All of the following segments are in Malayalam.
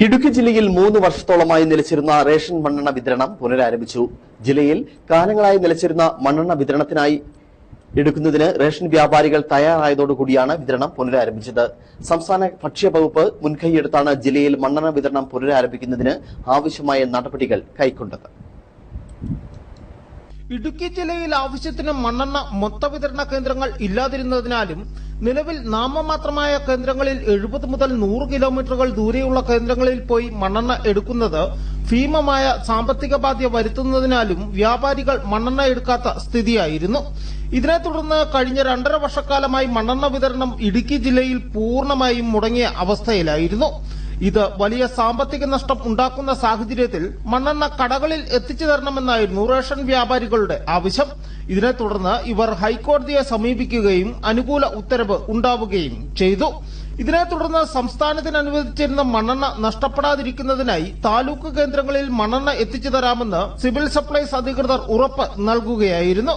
ഇടുക്കി ജില്ലയിൽ 3 വർഷത്തോളമായി നിലച്ചിരുന്ന റേഷൻ മണ്ണെണ്ണ വിതരണം പുനരാരംഭിച്ചു. ജില്ലയിൽ കാലങ്ങളായി നിലച്ചിരുന്ന മണ്ണെണ്ണ വിതരണത്തിനായി എടുക്കുന്നതിന് റേഷൻ വ്യാപാരികൾ തയ്യാറായതോടുകൂടിയാണ് വിതരണം പുനരാരംഭിച്ചത്. സംസ്ഥാന ഭക്ഷ്യവകുപ്പ് മുൻകൈയെടുത്താണ് ജില്ലയിൽ മണ്ണെണ്ണ വിതരണം പുനരാരംഭിക്കുന്നതിന് ആവശ്യമായ നടപടികൾ കൈക്കൊണ്ടത്. ഇടുക്കി ജില്ലയിൽ ആവശ്യത്തിന് മണ്ണെണ്ണ മൊത്തവിതരണ കേന്ദ്രങ്ങൾ ഇല്ലാതിരുന്നതിനാലും നിലവിൽ നാമമാത്രമായ കേന്ദ്രങ്ങളിൽ 70 മുതൽ 100 കിലോമീറ്ററുകൾ ദൂരെയുള്ള കേന്ദ്രങ്ങളിൽ പോയി മണ്ണെണ്ണ എടുക്കുന്നത് ഭീമമായ സാമ്പത്തിക ബാധ്യത വരുത്തുന്നതിനാലും വ്യാപാരികൾ മണ്ണെണ്ണ എടുക്കാത്ത സ്ഥിതിയായിരുന്നു. ഇതിനെ തുടർന്ന് കഴിഞ്ഞ 2.5 വർഷക്കാലമായി മണ്ണെണ്ണ വിതരണം ഇടുക്കി ജില്ലയിൽ പൂർണ്ണമായും മുടങ്ങിയ അവസ്ഥയിലായിരുന്നു. ഇത് വലിയ സാമ്പത്തിക നഷ്ടം ഉണ്ടാക്കുന്ന സാഹചര്യത്തിൽ മണ്ണെണ്ണ കടകളിൽ എത്തിച്ചു തരണമെന്നായിരുന്നു റേഷൻ വ്യാപാരികളുടെ ആവശ്യം. ഇതിനെ തുടർന്ന് ഇവർ ഹൈക്കോടതിയെ സമീപിക്കുകയും അനുകൂല ഉത്തരവ് ഉണ്ടാവുകയും ചെയ്തു. ഇതിനെ തുടർന്ന് സംസ്ഥാനത്തിന് അനുവദിച്ചിരുന്ന മണ്ണെണ്ണ നഷ്ടപ്പെടാതിരിക്കുന്നതിനായി താലൂക്ക് കേന്ദ്രങ്ങളിൽ മണ്ണെണ്ണ എത്തിച്ചു തരാമെന്ന് സിവിൽ സപ്ലൈസ് അധികൃതർ ഉറപ്പ് നൽകുകയായിരുന്നു.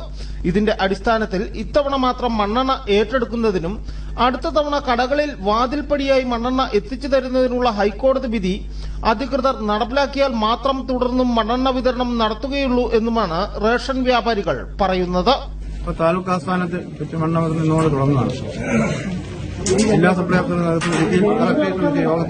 ഇതിന്റെ അടിസ്ഥാനത്തിൽ ഇത്തവണ മാത്രം മണ്ണെണ്ണ ഏറ്റെടുക്കുന്നതിനും അടുത്ത തവണ കടകളിൽ വാതിൽപ്പടിയായി മണ്ണെണ്ണ എത്തിച്ചു തരുന്നതിനുള്ള ഹൈക്കോടതി വിധി അധികൃതർ നടപ്പിലാക്കിയാൽ മാത്രം തുടർന്നും മണ്ണെണ്ണ വിതരണം നടത്തുകയുള്ളൂ എന്നുമാണ് റേഷൻ വ്യാപാരികൾ പറയുന്നത്. താലൂക്ക് ആസ്ഥാനത്ത് മണ്ണെണ്ണ വിതരണം തുടങ്ങുന്നതാണ്. ജില്ലാ സപ്ലൈ ഓഫീസർ